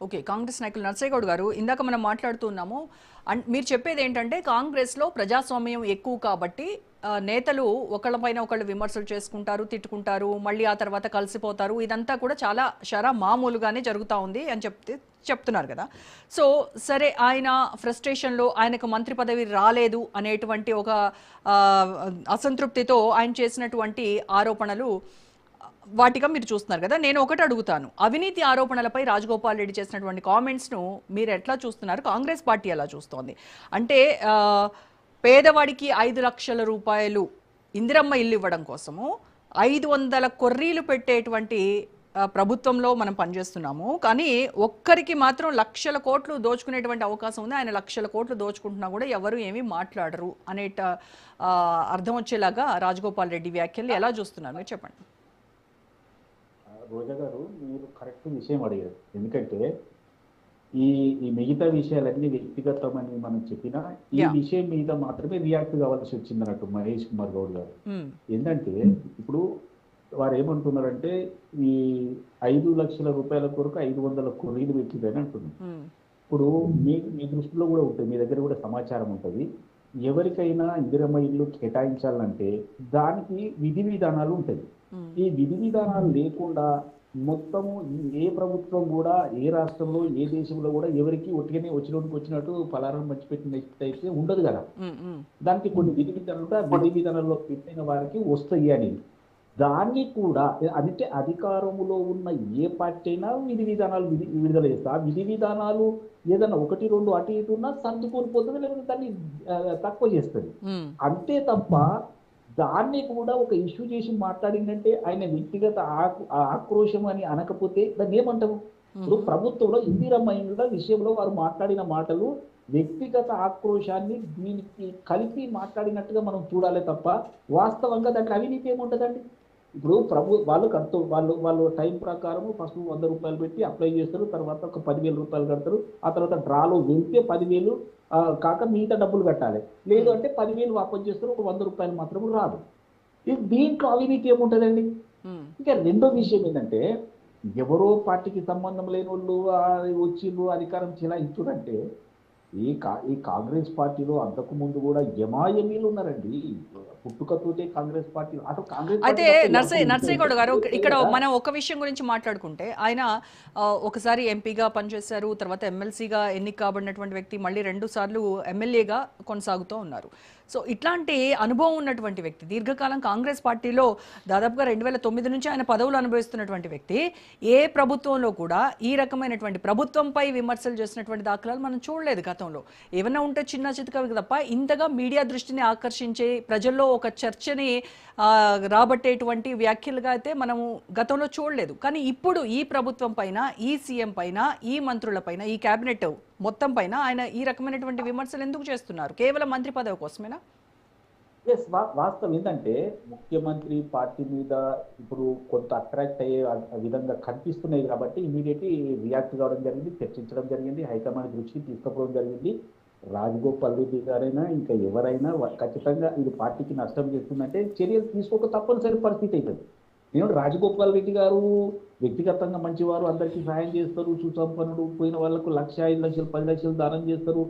Okay, Congress నాయకులు నర్సయ్య గౌడ్ గారు, ఇందాక మనం మాట్లాడుతున్నాము. మీరు చెప్పేది ఏంటంటే కాంగ్రెస్లో ప్రజాస్వామ్యం ఎక్కువ కాబట్టి నేతలు ఒకళ్ళపైన ఒకళ్ళు విమర్శలు చేసుకుంటారు, తిట్టుకుంటారు, మళ్ళీ ఆ తర్వాత కలిసిపోతారు. ఇదంతా కూడా చాలా మామూలుగానే జరుగుతూ ఉంది అని చెప్తున్నారు కదా. సో సరే, ఆయన ఫ్రస్ట్రేషన్లో ఆయనకు మంత్రి పదవి రాలేదు అనేటువంటి ఒక అసంతృప్తితో ఆయన చేసినటువంటి ఆరోపణలు వాటిగా మీరు చూస్తున్నారు కదా. నేను ఒకటి అడుగుతాను, అవినీతి ఆరోపణలపై రాజగోపాల్ రెడ్డి చేసినటువంటి కామెంట్స్ను మీరు ఎట్లా చూస్తున్నారు, కాంగ్రెస్ పార్టీ ఎలా చూస్తోంది? అంటే పేదవాడికి 5 లక్షల రూపాయలు ఇందిరమ్మ ఇల్లు ఇవ్వడం కోసము 500 కొర్రీలు పెట్టేటువంటి ప్రభుత్వంలో మనం పనిచేస్తున్నాము. కానీ ఒక్కరికి మాత్రం లక్షల కోట్లు దోచుకునేటువంటి అవకాశం ఉంది. ఆయన లక్షల కోట్లు దోచుకుంటున్నా కూడా ఎవరు ఏమీ మాట్లాడరు అనేట అర్థం వచ్చేలాగా రాజగోపాల్ రెడ్డి వ్యాఖ్యలు ఎలా చూస్తున్నారు మీరు చెప్పండి. రోజా గారు, మీరు కరెక్ట్ విషయం అడిగారు. ఎందుకంటే ఈ మిగతా విషయాలన్నీ వ్యక్తిగతమని మనం చెప్పినా ఈ విషయం మీద మాత్రమే రియాక్ట్ కావాల్సి వచ్చింది అన్నట్టు మహేష్ కుమార్ గౌడ్ గారు. ఏంటంటే ఇప్పుడు వారు ఏమంటున్నారంటే ఈ 5 లక్షల రూపాయల కొరకు 500 కొర్రీలు పెట్టిందని అంటున్నారు. ఇప్పుడు మీ దృష్టిలో కూడా ఉంటుంది, మీ దగ్గర కూడా సమాచారం ఉంటుంది. ఎవరికైనా ఇందిరమ్మ ఇల్లు కేటాయించాలంటే దానికి విధి విధానాలు ఉంటాయి. ఈ విధి విధానాలు లేకుండా మొత్తము ఏ ప్రభుత్వం కూడా ఏ రాష్ట్రంలో ఏ దేశంలో కూడా ఎవరికి ఒట్టిగానే వచ్చినట్టు పలారం మర్చిపెట్టినట్టయితే ఉండదు కదా. దానికి కొన్ని విధి విధానాలు ఉంటాయి. విధి విధానాల్లో పెట్టిన వారికి వస్తాయి అనేది. దాన్ని కూడా అంటే అధికారంలో ఉన్న ఏ పార్టీ అయినా విధి విధానాలు విడుదల చేస్తా. ఆ విధి విధానాలు ఏదన్నా 1, 2 అటు ఇటు ఉన్నా సర్దుకొని పోతుంది, లేకపోతే దాన్ని తక్కువ చేస్తుంది. అంతే తప్ప దాన్ని కూడా ఒక ఇష్యూ చేసి మాట్లాడిందంటే ఆయన వ్యక్తిగత ఆక్రోశం అని అనకపోతే దాన్ని ఏమంటాము? ఇప్పుడు ప్రభుత్వంలో ఇందిరమ్మ ఇళ్ళ విషయంలో వారు మాట్లాడిన మాటలు వ్యక్తిగత ఆక్రోశాన్ని దీనికి కలిపి మాట్లాడినట్టుగా మనం చూడాలి తప్ప వాస్తవంగా దాంట్లో అవినీతి ఏముంటుందండి? ఇప్పుడు వాళ్ళు టైం ప్రకారం ఫస్ట్ 100 రూపాయలు పెట్టి అప్లై చేస్తారు, తర్వాత ఒక 10,000 రూపాయలు కడతారు, ఆ తర్వాత డ్రాలో వెళ్తే 10,000 కాక మిగతా డబ్బులు కట్టాలి. లేదు అంటే 10,000 వాపస్ చేస్తారు, ఒక 100 రూపాయలు మాత్రం రాదు. దీంట్లో అవినీతి ఏముంటుందండి? ఇంకా రెండో విషయం ఏంటంటే, ఎవరో పార్టీకి సంబంధం లేని వాళ్ళు వచ్చిండ్రు అధికారం చెలాయించుడంటే ఈ కాంగ్రెస్ పార్టీలో అంతకు ముందు కూడా ఎమాయమీలు ఉన్నారండి. పుట్టుకతోటే కాంగ్రెస్ పార్టీ అటు కాంగ్రెస్. అయితే నర్సయ్య గౌడ్ గారు, ఇక్కడ మనం ఒక విషయం గురించి మాట్లాడుకుంటే, ఆయన ఒకసారి ఎంపీగా పనిచేశారు, తర్వాత ఎమ్మెల్సీగా ఎన్నిక కాబడినటువంటి వ్యక్తి, మళ్ళీ 2 సార్లు ఎమ్మెల్యేగా కొనసాగుతూ ఉన్నారు. సో ఇట్లాంటి అనుభవం ఉన్నటువంటి వ్యక్తి, దీర్ఘకాలం కాంగ్రెస్ పార్టీలో దాదాపుగా 2009 నుంచి ఆయన పదవులు అనుభవిస్తున్నటువంటి వ్యక్తి, ఏ ప్రభుత్వంలో కూడా ఈ రకమైనటువంటి ప్రభుత్వంపై విమర్శలు చేసినటువంటి దాఖలాలు మనం చూడలేదు గతంలో. ఏమన్నా ఉంటే చిన్న చితకవి తప్ప ఇంతగా మీడియా దృష్టిని ఆకర్షించే, ప్రజల్లో ఒక చర్చని రాబట్టేటువంటి వ్యాఖ్యలుగా అయితే మనము గతంలో చూడలేదు. కానీ ఇప్పుడు ఈ ప్రభుత్వం పైన, ఈ సీఎం పైన, ఈ మంత్రుల పైన, ఈ కేబినెట్ మొత్తం పైన ఆయన ఈ రకమైనటువంటి విమర్శలు ఎందుకు చేస్తున్నారు? కేవలం మంత్రి పదవి కోసమేనా? వాస్తవం ఏంటంటే ముఖ్యమంత్రి పార్టీ మీద ఇప్పుడు కొంత అట్రాక్ట్ అయ్యే విధంగా కనిపిస్తున్నాయి కాబట్టి ఇమీడియట్లీ రియాక్ట్ కావడం జరిగింది, చర్చించడం జరిగింది, హైకమాండ్ దృష్టికి తీసుకుపోవడం జరిగింది. రాజగోపాల్ రెడ్డి గారైనా ఇంకా ఎవరైనా ఖచ్చితంగా ఇది పార్టీకి నష్టం చేస్తుందంటే చర్యలు తీసుకోక తప్పనిసరి పరిస్థితి అవుతుంది. నేను రాజగోపాల్ రెడ్డి గారు వ్యక్తిగతంగా మంచివారు, అందరికీ సహాయం చేస్తారు, సుసంపన్నుడు, పోయిన వాళ్ళకు 1,00,000, 5 లక్షలు, 10 లక్షలు దానం చేస్తారు,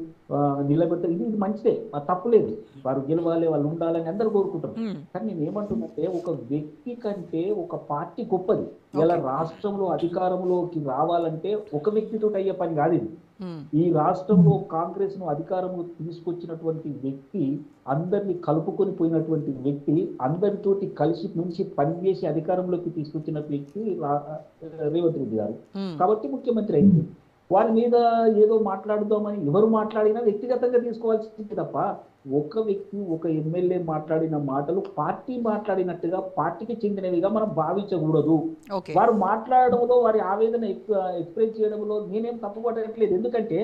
నిలబెడతారు. ఇది మంచిదే, తప్పులేదు. వారు గెలవాలి, వాళ్ళు ఉండాలని అందరూ కోరుకుంటారు. కానీ నేను ఏమంటున్నట్టే, ఒక వ్యక్తి కంటే ఒక పార్టీ గొప్పది. ఇలా రాష్ట్రంలో అధికారంలోకి రావాలంటే ఒక వ్యక్తితో అయ్యే పని కాదు ఇది. ఈ రాష్ట్రంలో కాంగ్రెస్ ను అధికారంలో తీసుకొచ్చినటువంటి వ్యక్తి, అందరినీ కలుపుకొని పోయినటువంటి వ్యక్తి, అందరితోటి కలిసి మెలిసి పనిచేసి అధికారంలోకి తీసుకొచ్చిన వ్యక్తి రేవంత్ రెడ్డి గారు. కాబట్టి ముఖ్యమంత్రి అయింది. వారి మీద ఏదో మాట్లాడుదామని ఎవరు మాట్లాడినా వ్యక్తిగతంగా తీసుకోవాల్సింది తప్ప ఒక వ్యక్తి, ఒక ఎమ్మెల్యే మాట్లాడిన మాటలు పార్టీ మాట్లాడినట్టుగా, పార్టీకి చెందినవిగా మనం భావించకూడదు. వారు మాట్లాడడంలో, వారి ఆవేదన ఎక్స్ప్రెస్ చేయడంలో నేనేం తప్పుపడట్లేదు. ఎందుకంటే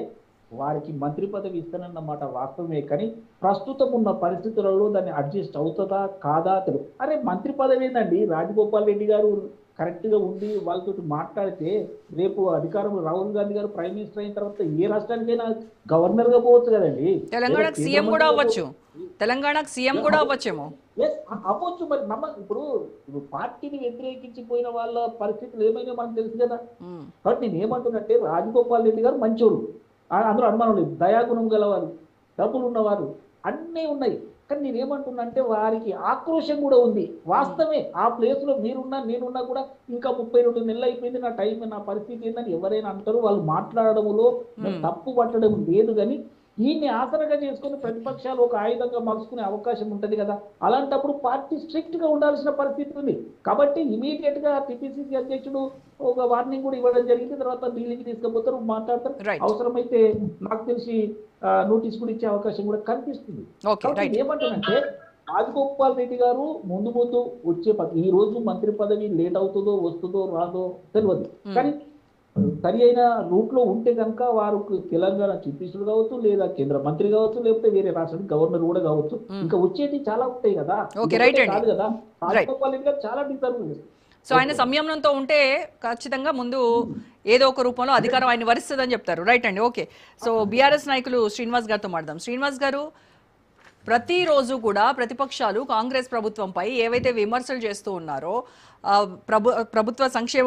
వారికి మంత్రి పదవి ఇస్తానన్నమాట వాస్తవమే, కానీ ప్రస్తుతం ఉన్న పరిస్థితులలో దాన్ని అడ్జస్ట్ అవుతుందా కాదా తెలియదు. అరే మంత్రి పదవి ఏందండి? రాజగోపాల్ రెడ్డి గారు కరెక్ట్గా ఉండి వాళ్ళతో మాట్లాడితే రేపు అధికారంలో రాహుల్ గాంధీ గారు ప్రైమ్ మినిస్టర్ అయిన తర్వాత ఏ రాష్ట్రానికైనా గవర్నర్గా పోవచ్చు కదండి. తెలంగాణకు సీఎం కూడా అవ్వచ్చు. తెలంగాణకు సీఎం కూడా అవ్వచ్చేమో. ఎస్ అవ్వచ్చు. మరి ఇప్పుడు పార్టీని వ్యతిరేకించిపోయిన వాళ్ళ పరిస్థితులు ఏమైనా మనకు తెలుసు కదా. కాబట్టి నేను ఏమంటున్నట్టే రాజగోపాల్ రెడ్డి గారు మంచోడు, అందులో అనుమానం లేదు, దయాగుణం గలవారు, డబ్బులు ఉన్నవారు, అన్నీ ఉన్నాయి. కానీ నేను ఏమంటున్నా అంటే వారికి ఆక్రోశం కూడా ఉంది. వాస్తవమే, ఆ ప్లేస్ లో మీరున్నా నేనున్నా కూడా ఇంకా 32 నెలలు అయిపోయింది, నా టైం నా పరిస్థితి ఏందని ఎవరైనా అంటారు. వాళ్ళు మాట్లాడడంలో తప్పు పట్టడం లేదు, కానీ దీన్ని ఆసరగా చేసుకుని ప్రతిపక్షాలు ఒక ఆయుధంగా మార్చుకునే అవకాశం ఉంటుంది కదా. అలాంటప్పుడు పార్టీ స్ట్రిక్ట్ గా ఉండాల్సిన పరిస్థితి ఉంది. కాబట్టి ఇమీడియట్ గా టిపిసిసి అధ్యక్షుడు ఒక వార్నింగ్ కూడా ఇవ్వడం జరిగింది. తర్వాత ఢిల్లీకి తీసుకుపోతారు, మాట్లాడతారు. అవసరమైతే నాకు తెలిసి నోటీస్ కూడా ఇచ్చే అవకాశం కూడా కనిపిస్తుంది. ఏమంటానంటే రాజగోపాల్ రెడ్డి గారు ముందు ముందు వచ్చే ఈ రోజు మంత్రి పదవి లేట్ అవుతుందో వస్తుందో రాదో తెలియదు, కానీ సరి అయిన రూట్ లో ఉంటే కనుక వారు తెలంగాణ చీఫ్ మినిస్టర్ కావచ్చు, లేదా కేంద్ర మంత్రి కావచ్చు, లేకపోతే వేరే రాష్ట్రానికి గవర్నర్ కూడా కావచ్చు. ఇంకా వచ్చేటి చాలా ఉంటాయి కదా, కాదు కదా. రాజగోపాల్ రెడ్డి గారు చాలా డిజర్వ్ చేస్తారు. సో ఆయన సంయమనంతో ఉంటే ఖచ్చితంగా ముందు ఏదో ఒక రూపంలో అధికారం ఆయన వరిస్తుందని చెప్తారు. రైట్ అండి, ఓకే. సో బీఆర్ఎస్ నాయకులు శ్రీనివాస్ గారితో మాట్లాడదాం. శ్రీనివాస్ గారు, ప్రతిరోజు కూడా ప్రతిపక్షాలు కాంగ్రెస్ ప్రభుత్వంపై ఏవైతే విమర్శలు చేస్తూ ఉన్నారో ప్రభుత్వ సంక్షేమ